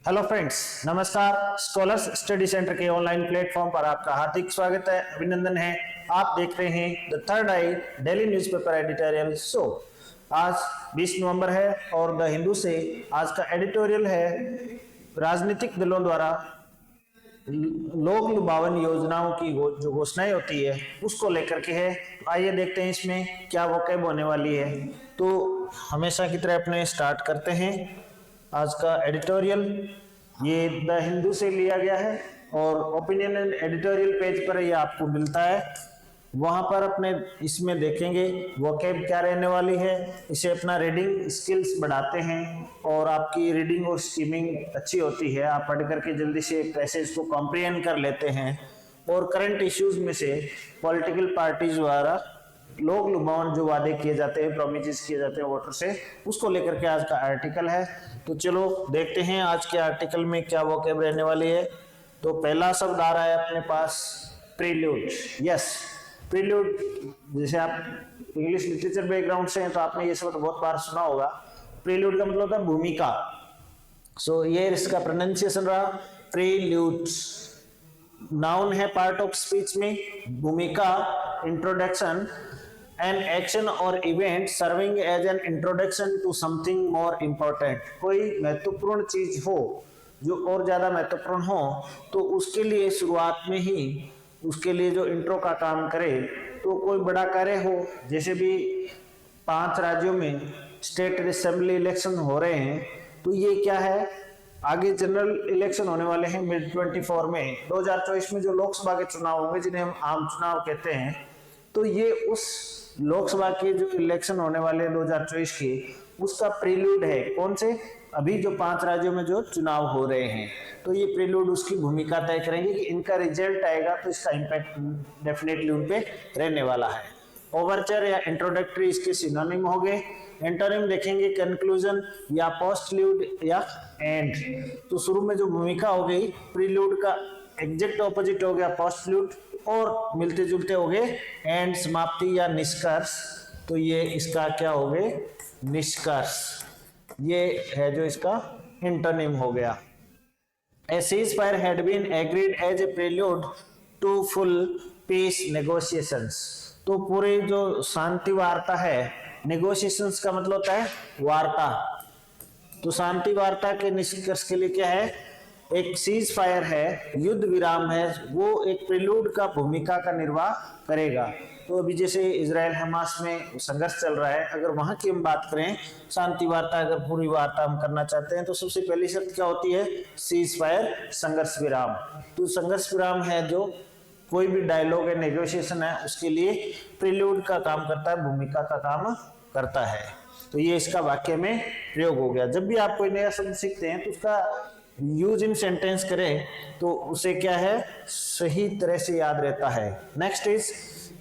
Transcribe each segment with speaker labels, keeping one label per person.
Speaker 1: Hello friends, नमस्कार। Scholars study centre के online platform पर आपका हार्दिक स्वागत है, अभिनंदन है। आप देख रहे हैं the third I daily newspaper editorial show. आज 20 नवंबर है और द हिंदू से आज का एडिटोरियल है राजनीतिक दलों द्वारा लोक लुभावन योजनाओं की जो घोषणाएं होती है उसको लेकर के है। तो आइए देखते हैं इसमें क्या वोकैब होने वाली है। तो हमेशा की तरह अपने स्टार्ट करते हैं आज का एडिटोरियल। ये द हिंदू से लिया गया है और ओपिनियन एंड एडिटोरियल पेज पर ये आपको मिलता है। वहां पर अपने इसमें देखेंगे वोकैब क्या रहने वाली है। इसे अपना रीडिंग स्किल्स बढ़ाते हैं और आपकी रीडिंग और स्कीमिंग अच्छी होती है। आप पढ़ करके जल्दी से पैसेज को कॉम्प्रिहेंड कर लेते हैं। और करंट इश्यूज में से पॉलिटिकल पार्टीज द्वारा लोक लुभावन जो वादे किए जाते हैं, प्रोमिसेस किए जाते हैं वोटर से, उसको लेकर के आज का आर्टिकल है। तो चलो देखते हैं आज के आर्टिकल में क्या वोकैब रहने वाली है। तो पहला शब्द आ रहा है अपने पास प्रील्यूड। यस, प्रील्यूड, जैसे आप इंग्लिश लिटरेचर बैकग्राउंड से हैं तो आपने ये शब्द बहुत बार सुना होगा। प्रील्यूड का मतलब होता है भूमिका। सो ये इसका प्रोनाउंसिएशन रहा प्रील्यूड। नाउन है पार्ट ऑफ स्पीच में, भूमिका, इंट्रोडक्शन, एन एक्शन और event serving as an introduction to something more important. कोई महत्वपूर्ण चीज हो जो और ज्यादा महत्वपूर्ण हो तो उसके लिए शुरुआत में ही उसके लिए जो इंट्रो का काम करे। तो कोई बड़ा कार्य हो, जैसे भी 5 राज्यों में स्टेट असेंबली इलेक्शन हो रहे हैं, तो ये क्या है, आगे जनरल इलेक्शन होने वाले हैं मिड 24 में। 2024 में जो लोकसभा के चुनाव होंगे जिन्हें हम आम चुनाव कहते हैं, तो ये उस लोकसभा के जो इलेक्शन होने वाले 2024 के उसका प्रील्यूड है। कौन से? अभी जो 5 राज्यों में जो चुनाव हो रहे हैं, तो ये प्रील्यूड उसकी भूमिका तय करेंगे कि इनका रिजल्ट आएगा तो इसका इम्पैक्ट डेफिनेटली उन पे रहने वाला है। ओवरचर या इंट्रोडक्टरी इसके सिनोनिम हो गए। एंटोनिम देखेंगे कंक्लूजन या पोस्टल्यूड या एंड। तो शुरू में जो भूमिका हो गई, प्रील्यूड का एग्जैक्ट ऑपोजिट हो गया पोस्टल्यूड, और मिलते जुलते हो गए एंड, समाप्ति या निष्कर्ष। तो ये इसका क्या हो गए, निष्कर्ष। ये है जो इसका एंटोनिम हो गया। A ceasefire had been agreed as a prelude to full peace negotiations। तो पूरी जो शांति वार्ता है, नेगोशिएशंस का मतलब होता है वार्ता, तो शांति वार्ता के निष्कर्ष के लिए क्या है, एक सीज फायर है, युद्ध विराम है, वो एक प्रिल्यूड का भूमिका का निर्वाह करेगा। तो अभी जैसे इजराइल हमास में संघर्ष चल रहा है, अगर वहां की हम बात करें शांति वार्ता, अगर पूरी वार्ता हम करना चाहते हैं तो सबसे पहली शर्त क्या होती है, सीज फायर, संघर्ष विराम। तो संघर्ष विराम है जो कोई भी डायलॉग है, नेगोशिएशन है, उसके लिए प्रिल्यूड का काम करता है, भूमिका का काम करता है। तो ये इसका वाक्य में प्रयोग हो गया। जब भी आप कोई नया शब्द सीखते हैं तो उसका यूज इन सेंटेंस करें तो उसे क्या है, सही तरह से याद रहता है। Next is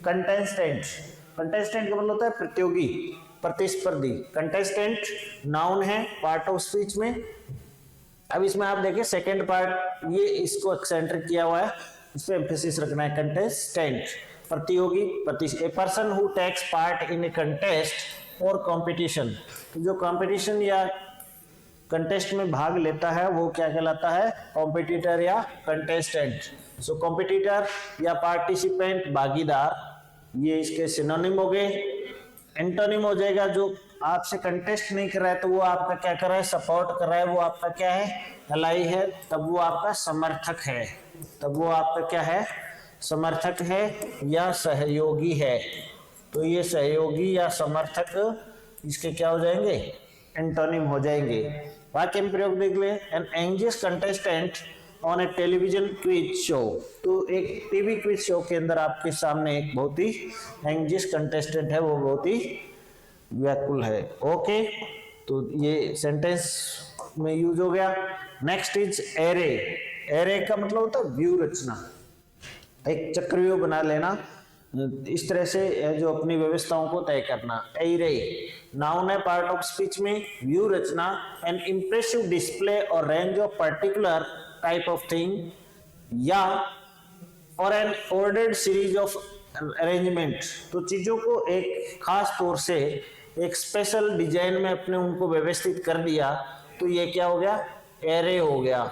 Speaker 1: contestant. कंटेस्टेंट का मतलब होता है प्रतियोगी, प्रतिस्पर्धी। कंटेस्टेंट नाउन है पार्ट ऑफ स्पीच में। अब इसमें आप देखिए सेकेंड पार्ट, ये इसको एक्सेंट्रिक किया हुआ है, इस पे एम्फेसिस रखना है। कंटेस्टेंट प्रतियोगी, a person who takes part in a contest और कंपटीशन। तो जो कंपटीशन या कंटेस्ट में भाग लेता है वो क्या कहलाता है, कॉम्पिटिटर या कंटेस्टेंट। सो कॉम्पिटिटर या पार्टिसिपेंट, भागीदार, ये इसके सिनोनिम हो गए। एंटोनिम हो जाएगा जो आपसे कंटेस्ट नहीं कर रहा है तो वो आपका क्या कर रहा है, सपोर्ट कर रहा है, वो आपका क्या है, अलाई है, तब वो आपका समर्थक है। तब वो आपका क्या है, समर्थक है या सहयोगी है। तो ये सहयोगी या समर्थक इसके क्या हो जाएंगे, एंटोनिम हो जाएंगे। वाक्य में प्रयोग देख ले, an anxious contestant on a television quiz show. तो एक टीवी क्विज शो के अंदर आपके सामने एक बहुत ही एंग्जियस कंटेस्टेंट है, वो बहुत ही व्याकुल है। ओके, तो ये सेंटेंस में यूज हो गया। Next is array. एरे का मतलब होता है व्यू रचना, एक चक्रव्यूह बना लेना, इस तरह से जो अपनी व्यवस्थाओं को तय करना। एरे नाउन है पार्ट ऑफ स्पीच में, व्यू रचना, एन इंप्रेसिव डिस्प्ले और range of particular type of thing या और an ordered series of arrangement. तो चीजों को एक खास तौर से एक स्पेशल डिजाइन में अपने उनको व्यवस्थित कर दिया तो ये क्या हो गया, एरे हो गया।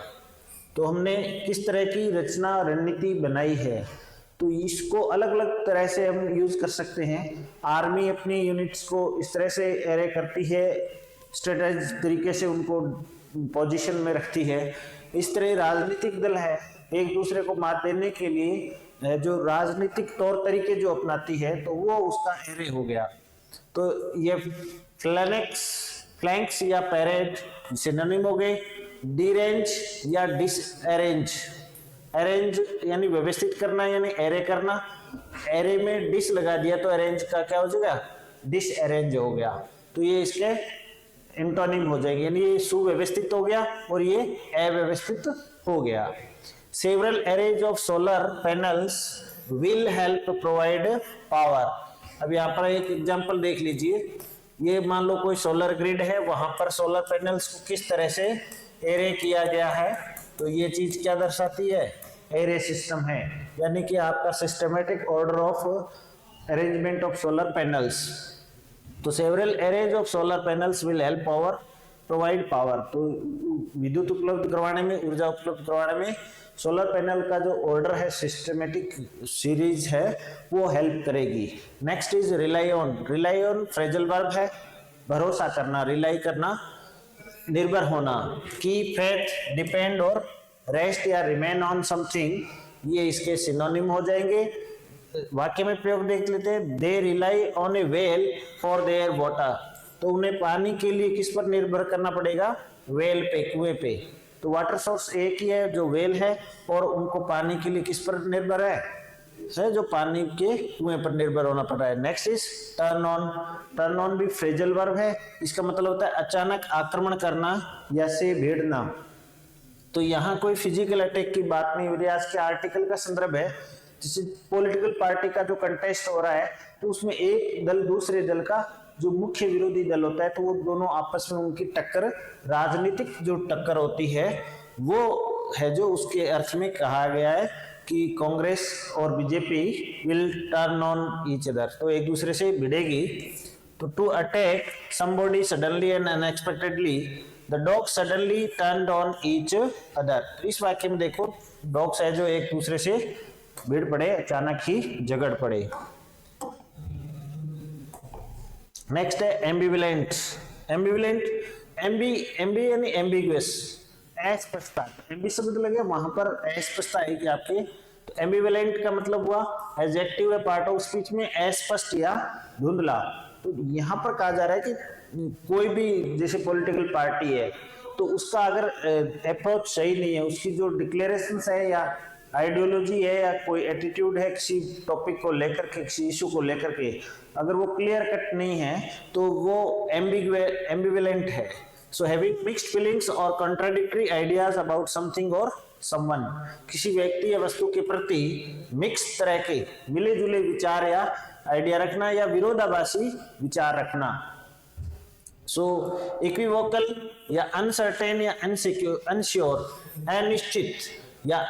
Speaker 1: तो हमने किस तरह की रचना रणनीति बनाई है, तो इसको अलग अलग तरह से हम यूज कर सकते हैं। आर्मी अपनी यूनिट्स को इस तरह से एरे करती है, स्ट्रेटेजी तरीके से उनको पोजीशन में रखती है। इस तरह राजनीतिक दल है एक दूसरे को मात देने के लिए जो राजनीतिक तौर तरीके जो अपनाती है, तो वो उसका एरे हो गया। तो ये फ्लैंक्स या पैरेड सिनोनिम हो गए। डिरेंज या डिसअरेंज, अरेंज यानी व्यवस्थित करना यानी एरे करना, एरे में डिस लगा दिया तो अरेंज का क्या हो जाएगा, डिसअरेंज हो गया। तो ये इसके एंटोनिम हो जाएंगे, यानी ये सुव्यवस्थित हो गया और ये अव्यवस्थित हो गया। Several arrays of solar panels will help provide power. अब यहाँ पर एक एग्जांपल देख लीजिए, ये मान लो कोई सोलर ग्रिड है, वहां पर सोलर पैनल्स को किस तरह से एरे किया गया है, तो ये चीज क्या दर्शाती है, एरे सिस्टम है, यानी कि आपका systematic order of arrangement of solar panels. तो several arrays of solar panels will help power provide power. तो विद्युत उपलब्ध करवाने में, ऊर्जा उपलब्ध करवाने में सोलर पैनल का जो ऑर्डर है, सिस्टमेटिक सीरीज है, वो हेल्प करेगी। Next is rely on. Rely on phrasal verb है, भरोसा करना, रिलाई करना, निर्भर होना। की, फेथ, डिपेंड और रेस्ट या रिमेन ऑन समथिंग, ये इसके सिनोनिम हो जाएंगे। वाक्य में प्रयोग देख लेते हैं। They rely on A well for their water. तो उन्हें पानी के लिए किस पर निर्भर करना पड़ेगा, वेल पे, कुएं पे। तो वाटर सोर्स एक ही है जो वेल है, और उनको पानी के लिए किस पर निर्भर है जो पानी के कुएं पर निर्भर होना पड़ रहा है। Next is turn on. Turn on भी फ्रेजल वर्ब है, इसका मतलब होता है अचानक आक्रमण करना या से भिड़ना। तो यहाँ कोई फिजिकल अटैक की बात नहीं हो रही, आज के आर्टिकल का संदर्भ है। जैसे पॉलिटिकल पार्टी का जो कंटेस्ट हो रहा है, तो उसमें एक दल दूसरे दल का जो मुख्य विरोधी दल होता है, तो वो दोनों आपस में उनकी टक्कर, राजनीतिक जो टक्कर होती है वो है, जो उसके अर्थ में कहा गया है कि कांग्रेस और BJP will turn on each other, तो एक दूसरे से भिड़ेगी। तो to attack somebody suddenly and unexpectedly, the dog suddenly turned on each other. इस वाक्य में देखो, डॉग्स है जो एक दूसरे से भिड़ पड़े, अचानक ही झगड़ पड़े। नेक्स्ट है एम्बिवेलेंट। एम्बिवेलेंट, एम्बी यानी एम्बिगुअस, अस्पष्टता। एम्बी शब्द लगे, वहां पर अस्पष्टता आएगी आपके। तो एम्बिवेलेंट का मतलब हुआ एडजेक्टिव है पार्ट ऑफ स्पीच में, अस्पष्ट या धुंधला। तो यहाँ पर कहा जा रहा है कि कोई भी जैसे पॉलिटिकल पार्टी है, तो उसका अगर अप्रोच सही नहीं है, उसकी जो डिक्लेरेशंस है या आइडियोलॉजी है या कोई एटीट्यूड है किसी टॉपिक को लेकर के, किसी इशू को लेकर के, अगर वो क्लियर कट नहीं है, तो वो एम्बिवेलेंट है। सो हैविंग मिक्स्ड फीलिंग्स और कॉन्ट्राडिक्टरी आइडियाज अबाउट समथिंग और समवन, किसी व्यक्ति या वस्तु के प्रति मिक्स तरह के मिले जुले विचार या आइडिया रखना या विरोधाभासी विचार रखना। सो इक्विवोकल या अनसर्टेन या अनश्योर, अनिश्चित या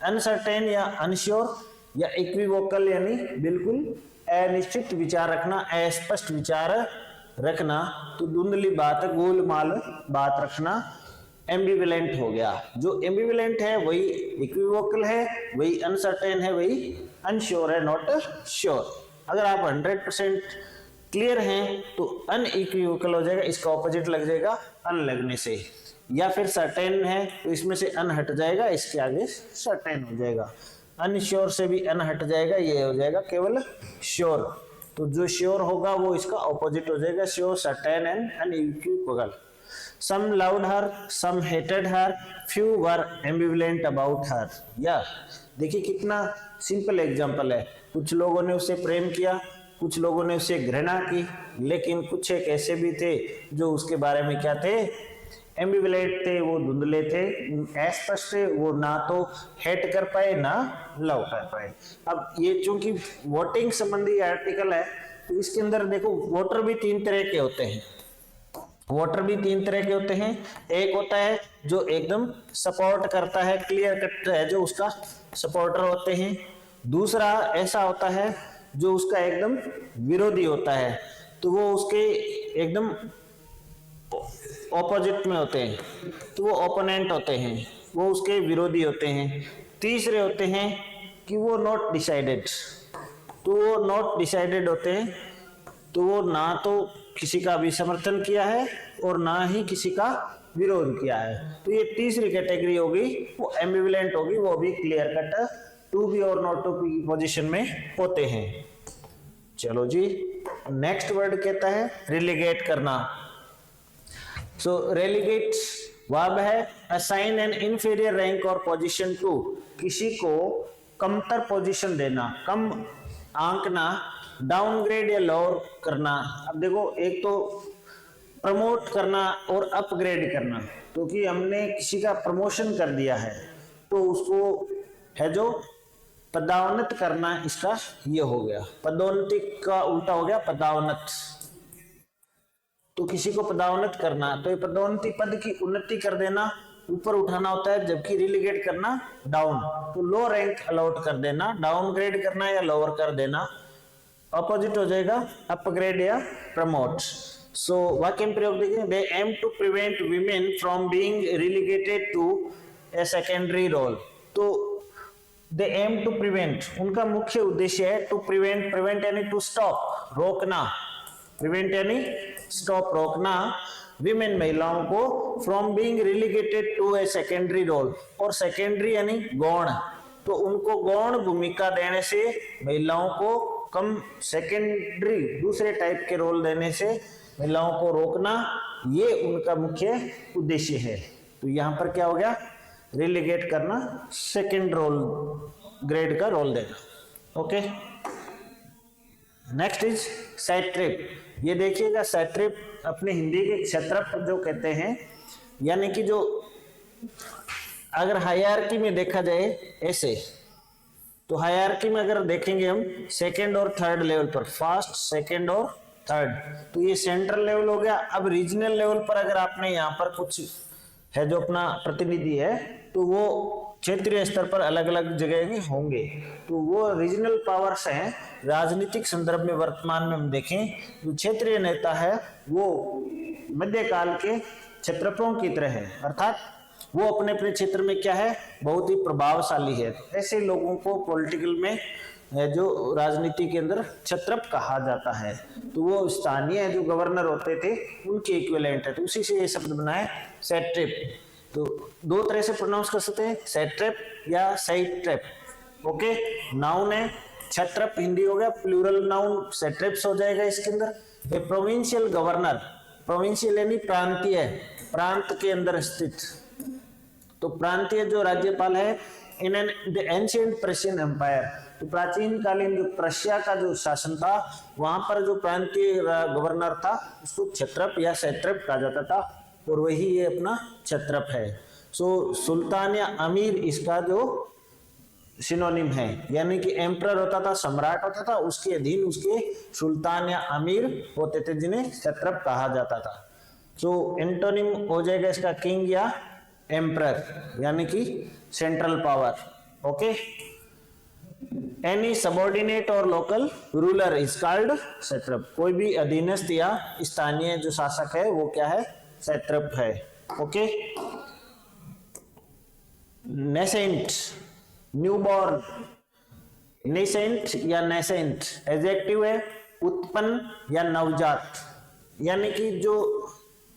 Speaker 1: अनसर्टेन या अनश्योर या इक्विवोकल यानी बिल्कुल अनिश्चित विचार रखना, अस्पष्ट विचार रखना। तो धुंधली बात, गोलमाल बात रखना एम्बिवेलेंट हो गया। जो एम्बिवेलेंट है वही इक्विवोकल है, वही अनसर्टेन है, वही अनश्योर है, नॉट श्योर। अगर आप 100% क्लियर हैं तो अनइक्विवोकल हो जाएगा, इसका ऑपोजिट लग जाएगा अन लगने से। या फिर सर्टेन है तो इसमें से अन हट जाएगा, इसके आगे सर्टेन हो जाएगा। अनश्योर से भी अन हट जाएगा, ये हो जाएगा केवल श्योर। तो जो श्योर होगा वो इसका ऑपोजिट हो जाएगा, sure, certain and unequivocal. Some loved her, some hated her, few were ambivalent about her. या देखिए कितना सिंपल एग्जांपल है। कुछ लोगों ने उसे प्रेम किया, कुछ लोगों ने उसे घृणा की, लेकिन कुछ एक ऐसे भी थे जो उसके बारे में क्या थे, एम्बिवेलेंट थे, वो धुंधले थे, अस्पष्ट थे, वो ना तो हेट कर पाए ना लव कर पाए। अब ये चूंकि वोटिंग संबंधी आर्टिकल है, तो इसके अंदर देखो वोटर भी तीन तरह के होते हैं। वोटर भी तीन तरह के होते हैं। एक होता है जो एकदम सपोर्ट करता है, क्लियर कट है, जो उसका सपोर्टर होते हैं। दूसरा ऐसा होता है जो उसका एकदम विरोधी होता है, तो वो उसके एकदम ऑपोजिट में होते हैं तो वो ओपोनेंट होते हैं, वो उसके विरोधी होते हैं। तीसरे होते हैं कि वो नॉट डिसाइडेड, तो वो नॉट डिसाइडेड होते हैं, तो वो ना तो किसी का भी समर्थन किया है और ना ही किसी का विरोध किया है। तो ये तीसरी कैटेगरी होगी, वो एम्बिवेलेंट होगी, वो भी क्लियर कट टू बी और नॉट टू बी पोजीशन में होते हैं। चलो जी, नेक्स्ट वर्ड कहता है रिलीगेट करना। सो रेलीगेट वर्ब है असाइन एन इनफीरियर रैंक और पोजीशन टू, किसी को कमतर पोजीशन देना, कम आंकना, डाउनग्रेड या लोअर करना। अब देखो, एक तो प्रमोट करना और अपग्रेड करना, तो कि हमने किसी का प्रमोशन कर दिया है तो उसको है जो पदोन्नत करना, इसका ये हो गया। पदोन्नति का उल्टा हो गया पदोन्नत, तो किसी को पदोन्नत करना, तो ये पदोन्नति पद की उन्नति कर देना, ऊपर उठाना होता है, जबकि रिलीगेट करना डाउन, तो लो रैंक अलॉट कर देना, डाउनग्रेड करना या लोअर कर देना। ऑपोजिट हो जाएगा अपग्रेड या प्रमोट। सो वाक्य में प्रयोग देखिए, they aim to prevent women from being relegated to a secondary role. तो दे एम टू प्रिवेंट, उनका मुख्य उद्देश्य है टू प्रिवेंट, प्रिवेंट यानी टू स्टॉप, रोकना, प्रिवेंट यानी स्टॉप, रोकना, विमेन महिलाओं को from being relegated to a secondary role, और सेकेंडरी यानी गौण, तो उनको गौण भूमिका देने से, महिलाओं को कम सेकेंडरी दूसरे टाइप के रोल देने से महिलाओं को रोकना, ये उनका मुख्य उद्देश्य है। तो यहां पर क्या हो गया, रिलीगेट करना, सेकेंड रोल ग्रेड का रोल देना। Okay, next is satrap. ये देखिएगा, सैट्रिप अपने हिंदी के क्षत्रप जो कहते हैं, यानी कि जो अगर हायरार्की में देखा जाए ऐसे, तो हायरार्की में अगर देखेंगे हम सेकंड और थर्ड लेवल पर, फर्स्ट सेकंड और थर्ड, तो ये सेंट्रल लेवल हो गया। अब रीजनल लेवल पर अगर आपने यहाँ पर कुछ है जो अपना प्रतिनिधि है, तो वो क्षेत्रीय स्तर पर अलग अलग जगह में होंगे, तो वो रीजनल पावर्स हैं। राजनीतिक संदर्भ में वर्तमान में हम देखें, जो क्षेत्रीय नेता है वो मध्यकाल के क्षत्रपों की तरह है, अर्थात वो अपने अपने क्षेत्र में क्या है, बहुत ही प्रभावशाली है। ऐसे लोगों को पॉलिटिकल में जो राजनीति के अंदर क्षत्रप कहा जाता है। तो वो स्थानीय जो गवर्नर होते थे उनके इक्विवेलेंट है, तो उसी से ये शब्द बना है सैट्रिप। तो दो तरह से प्रोनाउंस कर सकते हैं, सैट्रिप या सैट्रिप। ओके, नाउन है क्षत्रप, हिंदी हो गया, प्लूरल नाउन सैट्रिप्स हो जाएगा इसके अंदर। ए प्रोविंशियल गवर्नर, प्रोविंशियल यानी प्रांतीय, प्रांत के अंदर स्थित, तो प्रांतीय जो राज्यपाल है in an the ancient Persian empire, तो प्राचीन कालीन जो प्रशिया का जो शासन था, वहां पर जो प्रांतीय गवर्नर था उसको क्षत्रप या सैट्रिप कहा जाता था, और वही ये अपना क्षत्रप है। सो सुल्तान या अमीर इसका जो सिनोनिम है, यानी कि एम्परर होता था, सम्राट होता था, उसके अधीन उसके सुल्तान या अमीर होते थे, जिन्हें क्षत्रप कहा जाता था। सो एंटोनिम हो जाएगा इसका किंग या एम्परर, यानी कि central power. Okay, any subordinate और लोकल रूलर इज कॉल्ड सैट्रप, कोई भी अधीनस्थ या स्थानीय जो शासक है वो क्या है, सैट्रप है। ओके, नेसेंट, न्यूबॉर्न, नेसेंट या नेसेंट एडजेक्टिव है, उत्पन्न या नवजात, यानी कि जो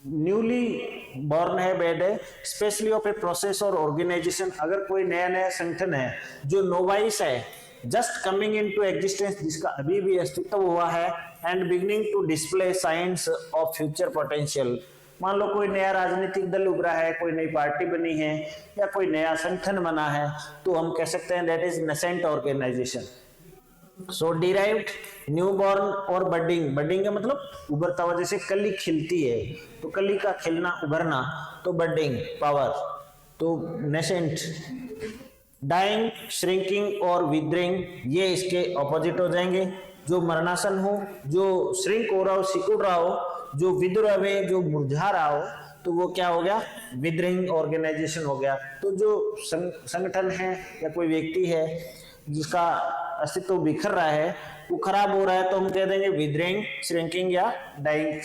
Speaker 1: न्यूली बॉर्न है, बेड है, स्पेशली ऑफ ए प्रोसेस और ऑर्गेनाइजेशन, अगर कोई नया नया संगठन है जो नोवाइस है, जस्ट कमिंग इनटू एग्जिस्टेंस, जिसका अभी भी अस्तित्व हुआ है, and beginning to display science of future potential. मान लो कोई नया राजनीतिक दल उभरा है, कोई नई पार्टी बनी है, या कोई नया संगठन बना है, तो हम कह सकते हैं that is nascent organisation. So derived, newborn और बडिंग, बडिंग का मतलब उभरता हुआ, जैसे कली खिलती है तो कली का खिलना, उभरना, तो बडिंग पावर, तो नेसेंट। डाइंग, श्रिंकिंग और विदरिंग, ये इसके ऑपोजिट हो जाएंगे। जो मरणासन हो, जो श्रिंक हो रहा हो, सिकुड़ रहा हो, जो विद्र रहे, जो मुरझा रहा हो, तो वो क्या हो गया, विदरिंग ऑर्गेनाइजेशन हो गया। तो जो संगठन है या कोई व्यक्ति है जिसका अस्तित्व बिखर रहा है, वो खराब हो रहा है, तो हम कह देंगे विदरिंग, श्रिंकिंग या डाइंग।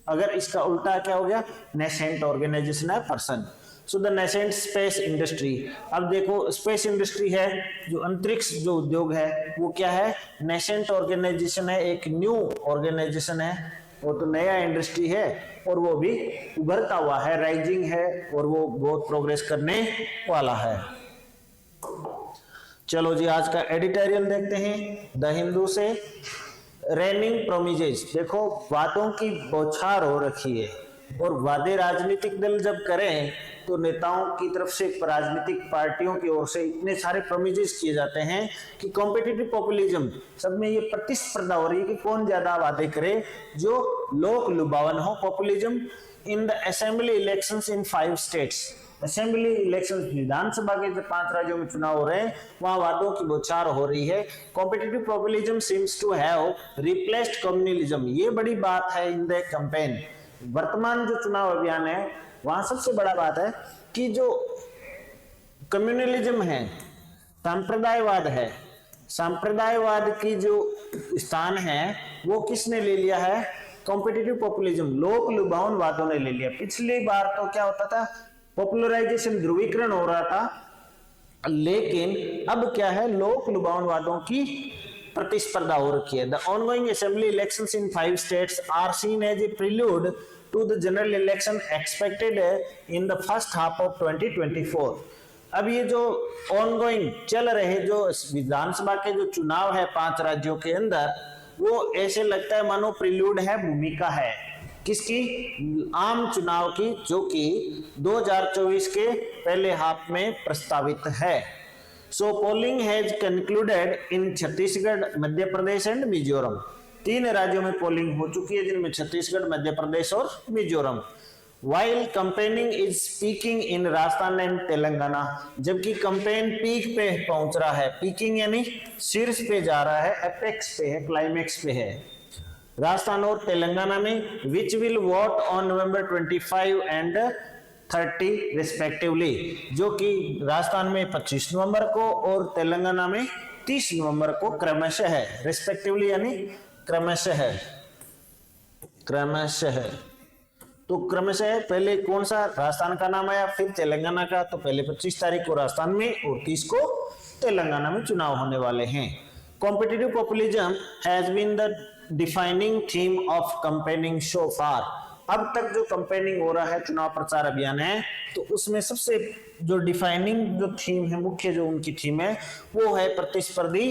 Speaker 1: अगर इसका उल्टा क्या हो गया, नेसेंट ऑर्गेनाइजेशन है person. So the nascent space industry. अब देखो स्पेस इंडस्ट्री है जो अंतरिक्ष जो उद्योग है वो क्या है, नेसेंट ऑर्गेनाइजेशन है, एक न्यू ऑर्गेनाइजेशन है, वो तो नया इंडस्ट्री है और वो भी उभरता हुआ है, राइजिंग है और वो बहुत प्रोग्रेस करने वाला है। चलो जी आज का एडिटोरियल देखते हैं द हिंदू से। रेनिंग प्रोमिजेस, देखो वादों की बौछार हो रखी है और वादे राजनीतिक दल जब करें तो नेताओं की तरफ से, राजनीतिक पार्टियों की ओर से इतने सारे प्रोमिजेस किए जाते हैं कि कॉम्पिटिटिव पॉपुलिज्म, सब में ये प्रतिस्पर्धा हो रही है कि कौन ज्यादा वादे करे जो लोक लुभावन हो। Populism in the assembly elections in 5 states, assembly election विधानसभा के जो 5 राज्यों में चुनाव हो रहे हैं वहां वादों की बौछार हो रही है। Competitive populism seems to have replaced communalism, ये बड़ी बात है इन द कैंपेन। वर्तमान जो चुनाव अभियान है वहां सबसे बड़ा बात है कि जो कम्युनलिज्म है, सांप्रदायवाद है, सांप्रदायवाद की जो स्थान है वो किसने ले लिया है, कॉम्पिटिटिव पॉपुलिज्म, लोक लुभावन वादों ने ले लिया। पिछली बार तो क्या होता था, पॉपुलराइजेशन, ध्रुवीकरण हो रहा था, लेकिन अब क्या है, लोक लुभावन वादों की प्रतिस्पर्धा हो रखी है। The ongoing assembly elections in 5 states are seen as a prelude to the general election expected in the first half of 2024। अब ये जो ऑनगोइंग चल रहे जो विधानसभा के जो चुनाव है 5 राज्यों के अंदर, वो ऐसे लगता है मानो प्रील्यूड है, भूमिका है किसकी, आम चुनाव की, जो कि 2024 के पहले हाफ में प्रस्तावित है। So polling has concluded in Chhattisgarh, Madhya Pradesh and Mizoram. 3 राज्यों में पोलिंग हो चुकी है जिनमें छत्तीसगढ़, मध्य प्रदेश और Mizoram. While campaigning is peeking in Rajasthan and Telangana, जबकि कंपेन पीक पे पहुंच रहा है, पीकिंग यानी शीर्ष पे जा रहा है, एपेक्स पे है, क्लाइमेक्स पे है राजस्थान और तेलंगाना में। Which will vote on November 25 and 30 respectively, जो कि राजस्थान में 25 नवंबर को और तेलंगाना में 30 नवंबर को क्रमशः है, रिस्पेक्टिवली यानी क्रमशः है, क्रमशः है। तो क्रमशः पहले कौन सा राजस्थान का नाम आया फिर तेलंगाना का, तो पहले 25 तारीख को राजस्थान में और 30 को तेलंगाना में चुनाव होने वाले हैं। Competitive populism has been the defining theme of campaigning so far. अब तक जो कैंपेनिंग हो रहा है, चुनाव प्रचार अभियान है, तो उसमें सबसे जो डिफाइनिंग जो थीम है, मुख्य जो उनकी थीम है वो है प्रतिस्पर्धी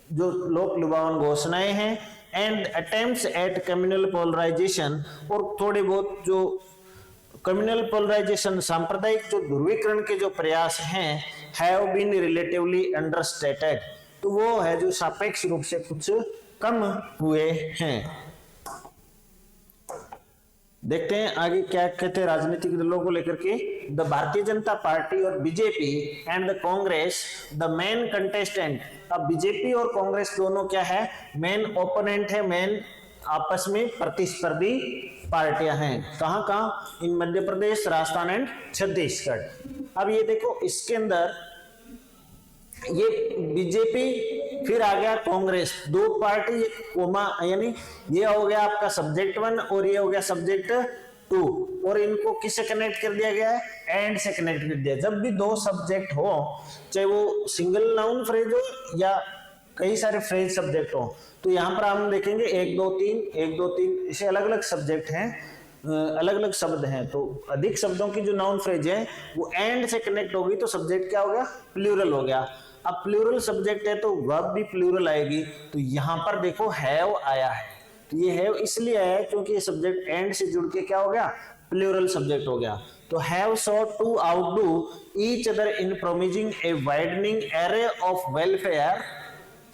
Speaker 1: जो लोक लुभावन घोषणाएं हैं and attempts at communal polarisation, और थोड़े बहुत जो कम्युनल पोलराइजेशन, सांप्रदायिक जो ध्रुवीकरण के जो प्रयास हैं, हैव बीन रिलेटिवली अंडरस्टेटेड, तो वो है जो सापेक्ष रूप से कुछ कम हुए हैं। देखते हैं आगे क्या कहते हैं राजनीतिक दलों को लेकर के। द भारतीय जनता पार्टी और BJP and the Congress the main contestant. अब बीजेपी और कांग्रेस दोनों क्या है, मेन ओपोनेंट है, मेन आपस में प्रतिस्पर्धी पार्टियां हैं। कहां कहां, इन मध्य प्रदेश, राजस्थान एंड छत्तीसगढ़। अब ये देखो इसके अंदर ये बीजेपी फिर आ गया कांग्रेस, दो पार्टी कोमा, यानी ये हो गया आपका सब्जेक्ट 1 और ये हो गया सब्जेक्ट 2, और इनको किससे कनेक्ट कर दिया गया है, एंड से कनेक्ट कर दिया। जब भी 2 सब्जेक्ट हो, चाहे वो सिंगल नाउन फ्रेज हो या कई सारे फ्रेज सब्जेक्ट हो, तो यहाँ पर हम देखेंगे 1 2 3 1 2 3 इसे अलग अलग सब्जेक्ट हैं, अलग अलग शब्द हैं, तो अधिक शब्दों की जो नाउन फ्रेज है वो एंड से कनेक्ट होगी तो सब्जेक्ट क्या हो गया, प्लूरल हो गया। अब प्लूरल सब्जेक्ट है तो वर्ब भी प्लूरल आएगी, तो यहाँ पर देखो हैव आया है, तो ये हैव इसलिए आया है क्योंकि ये सब्जेक्ट एंड से जुड़ के क्या हो गया, प्लूरल सब्जेक्ट हो गया। तो have sought to outdo each other in promising a widening array of welfare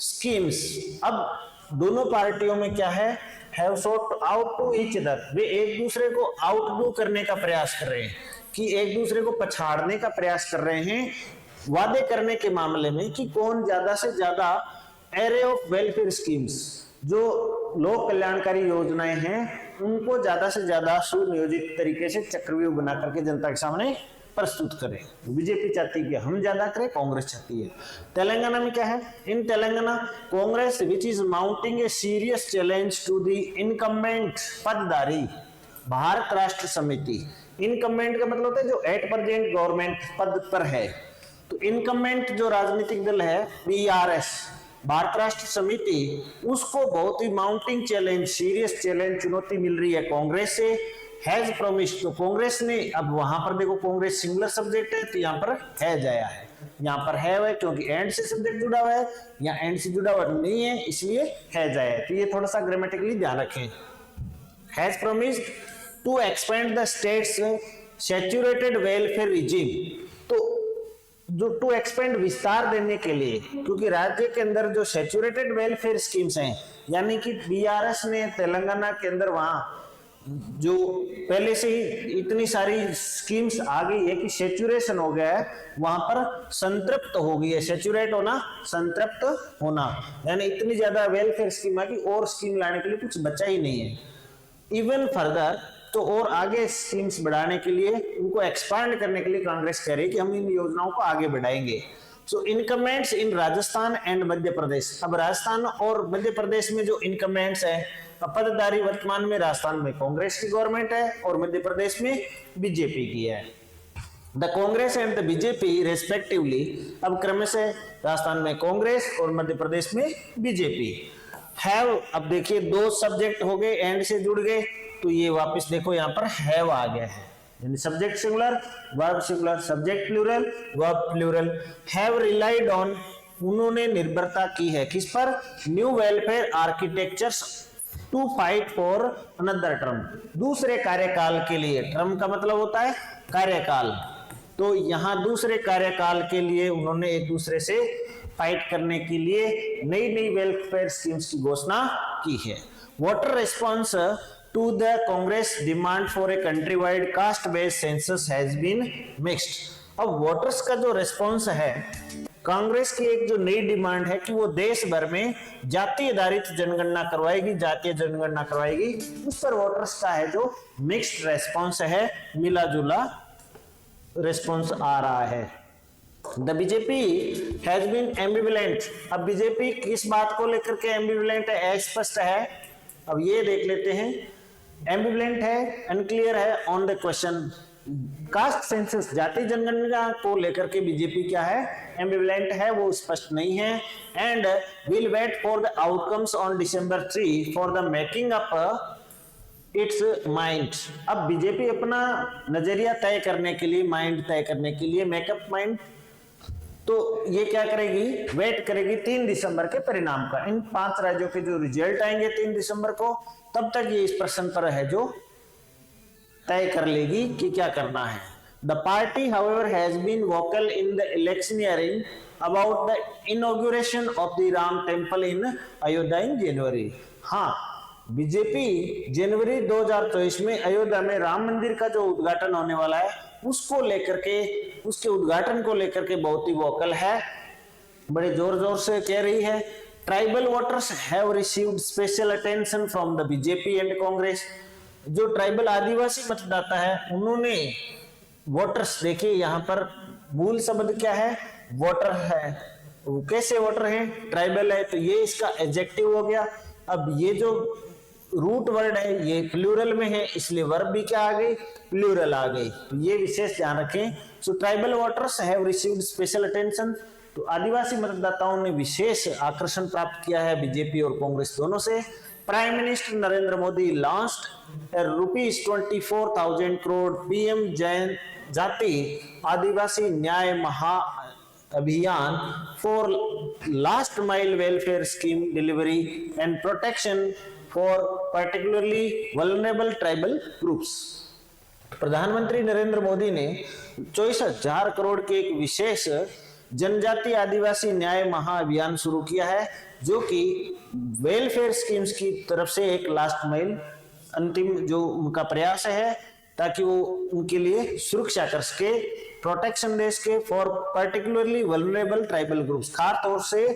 Speaker 1: schemes। अब दोनों पार्टियों में क्या है, have sought out to each other, वे एक दूसरे को आउटडू करने का प्रयास कर रहे हैं, कि एक दूसरे को पछाड़ने का प्रयास कर रहे हैं वादे करने के मामले में, कि कौन ज्यादा से ज्यादा एरे ऑफ वेलफेयर स्कीम्स, जो लोक कल्याणकारी योजनाएं हैं उनको ज्यादा से ज्यादा सुनियोजित तरीके से चक्रव्यूह बना करके जनता के सामने प्रस्तुत करें। बीजेपी चाहती है कि हम ज्यादा करें, कांग्रेस चाहती है। तेलंगाना में क्या है, in Telangana Congress which is mounting a serious challenge to the incumbent पदधारी, भारत राष्ट्र समिति। इनकम्बेंट का मतलब होता है जो एट प्रेजेंट गवर्नमेंट पद पर है। तो इनकम्बेंट जो राजनीतिक दल है बीआरएस, भारत राष्ट्र समिति, उसको बहुत ही माउंटिंग चैलेंज, सीरियस चैलेंज, चुनौती मिल रही है कांग्रेस से। हैज प्रोमिस्ड, तो कांग्रेस ने, अब वहां पर देखो कांग्रेस सिंगुलर सब्जेक्ट है तो यहाँ पर हैज आया है, यहाँ पर है क्योंकि एंड से सब्जेक्ट जुड़ा हुआ है, यहाँ एंड से जुड़ा हुआ नहीं है इसलिए हैज आया है। तो ये थोड़ा सा ग्रामेटिकली ध्यान रखें। Has promised to expand the state's saturated welfare regime, तो जो टू एक्सपेंड विस्तार देने के लिए, क्योंकि राज्य के अंदर जो सैचुरेटेड वेलफेयर स्कीम्स हैं, यानी कि बीआरएस ने तेलंगाना के अंदर वहां जो पहले से ही इतनी सारी स्कीम्स आ गई है कि सैचुरेशन हो गया है, वहां पर संतृप्त हो गई है। सैचुरेट होना, संतृप्त होना, यानी इतनी ज्यादा वेलफेयर स्कीम आ गई और स्कीम लाने के लिए कुछ बचा ही नहीं है। इवन फर्दर, तो और आगे स्कीम्स बढ़ाने के लिए, उनको एक्सपांड करने के लिए कांग्रेस कह रही है कि हम इन योजनाओं को आगे बढ़ाएंगे। सो इनकमेंट्स इन राजस्थान एंड मध्य प्रदेश, अब राजस्थान और मध्य प्रदेश में जो इनकमेंट्स है, पदधारी वर्तमान में राजस्थान में कांग्रेस की गवर्नमेंट है और मध्य प्रदेश में बीजेपी की है। The Congress and the BJP respectively, अब क्रमशः राजस्थान में कांग्रेस और मध्य प्रदेश में बीजेपी हैव, अब देखिए दो सब्जेक्ट हो गए, एंड से जुड़ गए, तो ये वापस देखो यहाँ पर हैव आ गया है, यानी subject singular, verb singular, subject plural, verb plural. Have relied on, उन्होंने निर्भरता की है किस पर, new welfare architectures to fight for another term, दूसरे कार्यकाल के लिए। टर्म का मतलब होता है कार्यकाल, तो यहाँ दूसरे कार्यकाल के लिए उन्होंने एक दूसरे से फाइट करने के लिए नई नई वेलफेयर स्कीम्स की घोषणा की है। Voter response to the Congress demand for a countrywide caste-based census has been mixed। अब वोटर्स का जो रिस्पॉन्स है, कांग्रेस की एक जो नई डिमांड है कि वो देश भर में जाति आधारित जनगणना करवाएगी, जातीय जनगणना करवाएगी, उस पर वोटर्स का है जो मिक्स्ड रिस्पॉन्स है, मिला जुला रिस्पॉन्स आ रहा है। The BJP has been ambivalent, अब बीजेपी किस बात को लेकर के एम्बिवलेंट है, अस्पष्ट है। अब ये देख लेते हैं, एम्बिवलेंट है, अनक्लियर है on the question caste census, जाति जनगणना को लेकर के बीजेपी क्या है, एम्बिवलेंट है, वो स्पष्ट नहीं है। And will wait for the outcomes on December 3 for the making up its mind. अब बीजेपी अपना नजरिया तय करने के लिए, माइंड तय करने के लिए, मेकअप माइंड, तो ये क्या करेगी, वेट करेगी 3 दिसंबर के परिणाम का। इन 5 राज्यों के जो रिजल्ट आएंगे 3 दिसंबर को, तब तक ये इस प्रश्न पर है जो तय कर लेगी कि क्या करना है। The party however has been vocal in the electioneering about the inauguration of the Ram temple in Ayodhya in January. हाँ, बीजेपी जनवरी 2024 में अयोध्या में राम मंदिर का जो उद्घाटन होने वाला है, उसको लेकर के, उसके उद्घाटन को लेकर के बहुत ही वोकल है, बड़े जोर जोर से कह रही है। Tribal voters have received special attention from the BJP and Congress, जो ट्राइबल आदिवासी मतदाता है उन्होंने, वोटर्स देखिए यहाँ पर मूल शब्द क्या है, वोटर है, वो कैसे वोटर है, ट्राइबल है, तो ये इसका एडजेक्टिव हो गया। अब ये जो रूट वर्ड है ये प्लूरल में है, इसलिए वर्ब भी क्या आ गई, प्लूरल आ गई, तो ये विशेष ध्यान रखें। So tribal voters have received special attention, तो आदिवासी मतदाताओं ने विशेष आकर्षण प्राप्त किया है बीजेपी और कांग्रेस दोनों से। Prime minister Narendra Modi launched ₹24,000 crore PM जाति आदिवासी न्याय महा अभियान for last mile welfare scheme delivery and protection for particularly vulnerable tribal groups. प्रधानमंत्री नरेंद्र मोदी ने 24,000 करोड़ के एक विशेष जनजाति आदिवासी न्याय महाअभियान शुरू किया है, जो कि वेलफेयर स्कीम्स की तरफ से एक लास्ट माइल, अंतिम जो उनका प्रयास है, ताकि वो उनके लिए सुरक्षा कर सके, प्रोटेक्शन दे सके for particularly vulnerable tribal groups, खास तौर से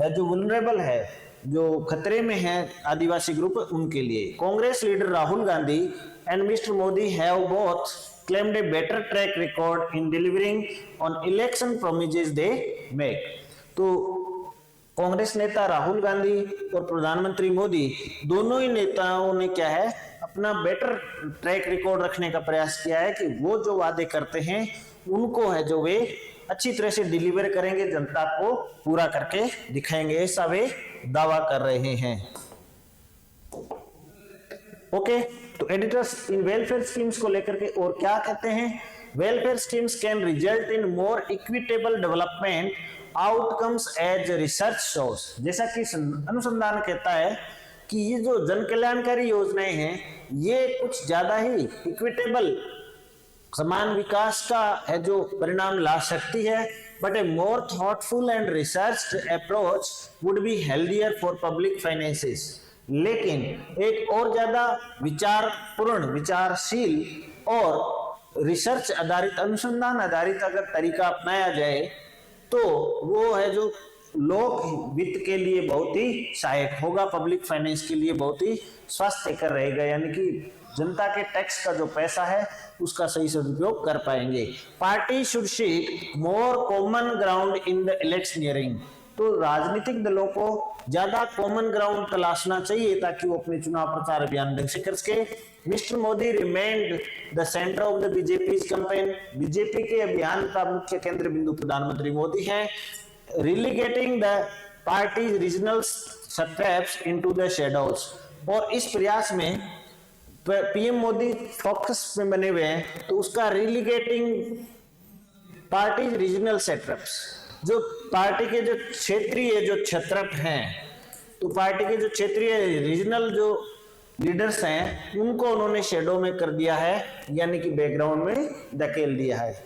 Speaker 1: है जो वल्नरेबल है, जो खतरे में है आदिवासी ग्रुप, उनके लिए। Congress leader Rahul Gandhi and mister Modi have both claimed a better track record in delivering on election promises they make। तो कांग्रेस नेता राहुल गांधी और प्रधानमंत्री मोदी दोनों ही नेताओं ने क्या है, अपना बेटर ट्रैक रिकॉर्ड रखने का प्रयास किया है कि वो जो वादे करते हैं उनको है जो वे अच्छी तरह से डिलीवर करेंगे, जनता को पूरा करके दिखाएंगे, ऐसा वे दावा कर रहे हैं। ओके, तो एडिटर्स इन वेलफेयर स्कीम्स को लेकर के और क्या कहते हैं? Welfare schemes can result in more equitable development outcomes as research shows. जैसा कि अनुसंधान कहता है कि ये जो जन कल्याणकारी योजनाएं हैं ये कुछ ज्यादा ही इक्विटेबल, समान विकास का है जो परिणाम ला सकती है, but A more thoughtful and researched approach would be healthier for public finances. लेकिन एक और ज्यादा विचारपूर्ण, विचारशील और रिसर्च आधारित, अनुसंधान आधारित अगर तरीका अपनाया जाए तो वो है जो लोक वित्त के लिए बहुत ही सहायक होगा, पब्लिक फाइनेंस के लिए बहुत ही स्वास्थ्यकर रहेगा, यानी कि जनता के टैक्स का जो पैसा है उसका सही सदुपयोग कर पाएंगे। Party should seek more common ground in the electioneering. तो राजनीतिक दलों को ज्यादा कॉमन ग्राउंड तलाशना चाहिए ताकि वो अपने चुनाव प्रचार अभियान ढंग से कर सके। Mister Modi remained the centre of the BJP campaign. BJP के अभियान का मुख्य केंद्र बिंदु प्रधानमंत्री मोदी हैं। Relegating the party's regional satraps into the shadows. और इस प्रयास में पीएम मोदी फोकस में बने हुए हैं, तो उसका रिलीगेटिंग पार्टीज रीजनल सट्रैप्स, जो पार्टी के जो क्षेत्रीय जो छत्रप हैं, तो पार्टी के जो क्षेत्रीय रीजनल जो लीडर्स हैं उनको उन्होंने शेडो में कर दिया है, यानी कि बैकग्राउंड में धकेल दिया है।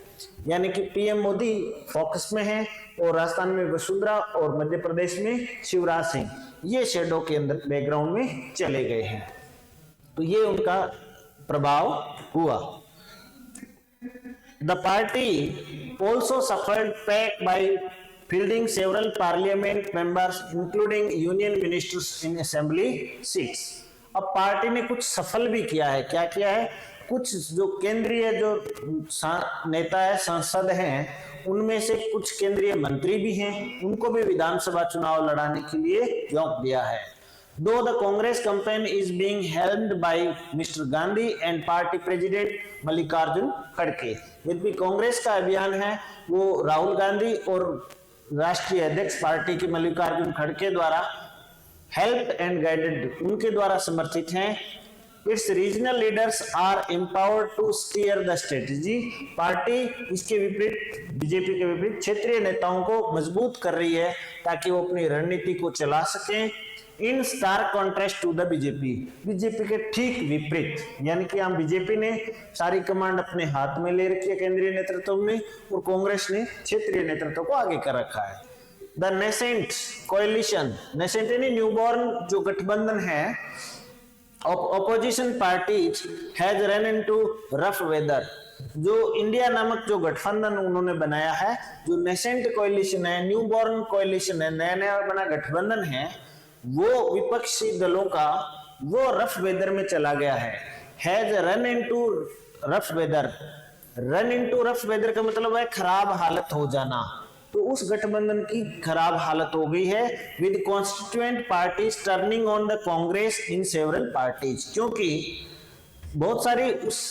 Speaker 1: यानी कि पीएम मोदी फोकस में है और राजस्थान में वसुंधरा और मध्य प्रदेश में शिवराज सिंह, ये शेडो के अंदर बैकग्राउंड में चले गए हैं। तो ये उनका प्रभाव हुआ। The party also suffered back by fielding several parliament members including union ministers in assembly seats। अब पार्टी ने कुछ सफल भी किया है। क्या किया है? कुछ जो केंद्रीय जो नेता है, सांसद हैं, उनमें से कुछ केंद्रीय मंत्री भी हैं, उनको भी विधानसभा चुनाव लड़ाने के लिए योग्य दिया है। Though the Congress campaign is being held by Mr. Gandhi and party president Mallikarjun खड़गे। यद्यपि कांग्रेस का अभियान है वो राहुल गांधी और राष्ट्रीय अध्यक्ष पार्टी के मल्लिकार्जुन खड़गे द्वारा हेल्प एंड गाइडेड, उनके द्वारा समर्थित हैं। Its regional leaders are empowered to steer the strategy। Party इसके विपरीत, बीजेपी के विपरीत क्षेत्रीय नेताओं को मजबूत कर रही है ताकि वो अपनी रणनीति को चला सकें। In stark contrast to the BJP, BJP के ठीक विपरीत, यानी कि हम बीजेपी ने सारी कमांड अपने हाथ में ले रखी है केंद्रीय नेतृत्व में, और कांग्रेस ने क्षेत्रीय नेतृत्व को आगे कर रखा है। द नेसेंट कोएलिशन, नेसेंट यानी न्यूबॉर्न जो गठबंधन है, opposition parties has run into rough weather. जो इंडिया नामक जो गठबंधन उन्होंने बनाया है, जो नेसेंट कोएलिशन है, न्यूबॉर्न कोएलिशन है, नया नया बना गठबंधन है, वो विपक्षी दलों का वो रफ वेदर में चला गया है। Has run into rough weather. Run into rough weather का मतलब है खराब हालत हो जाना। तो उस गठबंधन की खराब हालत हो गई है with constituent parties turning on the Congress in several parties, क्योंकि बहुत सारी उस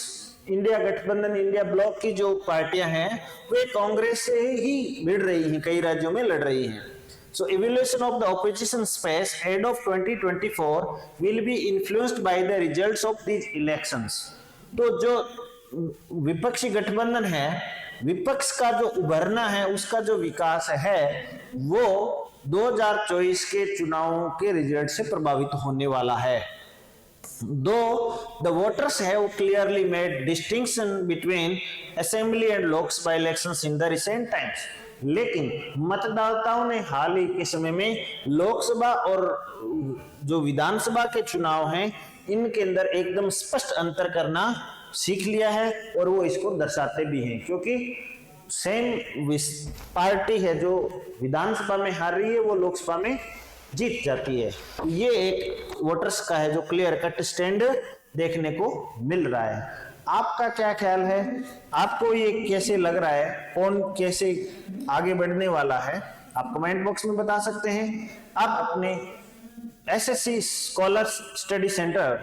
Speaker 1: इंडिया गठबंधन, इंडिया ब्लॉक की जो पार्टियां हैं वे कांग्रेस से ही भिड़ रही हैं, कई राज्यों में लड़ रही हैं। So evaluation of the opposition space ahead of 2024 will be influenced by the results of these elections। तो जो विपक्षी गठबंधन है, विपक्ष का जो उभरना है, उसका जो विकास है, वो 2024 के चुनावों के रिजल्ट से प्रभावित होने वाला है। Though the voters have clearly made distinction between assembly and Lok Sabha elections in the recent times, लेकिन मतदाताओं ने हाल ही के समय में लोकसभा और जो विधानसभा के चुनाव हैं इनके अंदर एकदम स्पष्ट अंतर करना सीख लिया है, और वो इसको दर्शाते भी हैं, क्योंकि सेम पार्टी है जो विधानसभा में हार रही है वो लोकसभा में जीत जाती है। ये एक वोटर्स का है जो क्लियर कट स्टैंड देखने को मिल रहा है। आपका क्या ख्याल है? आपको ये कैसे लग रहा है? कौन कैसे आगे बढ़ने वाला है? आप कमेंट बॉक्स में बता सकते हैं। आप अपने SSC scholars study centre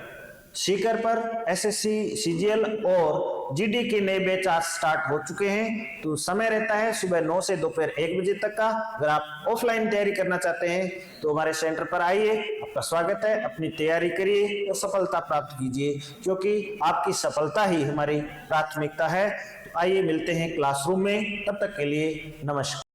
Speaker 1: Sikar पर एसएससी, सीजीएल और जीडी के नए बैच आज स्टार्ट हो चुके हैं। तो समय रहता है सुबह 9 से दोपहर 1 बजे तक का। अगर आप ऑफलाइन तैयारी करना चाहते हैं तो हमारे सेंटर पर आइए, आपका स्वागत है। अपनी तैयारी करिए और सफलता प्राप्त कीजिए, क्योंकि आपकी सफलता ही हमारी प्राथमिकता है। तो आइए मिलते हैं क्लासरूम में, तब तक के लिए नमस्कार।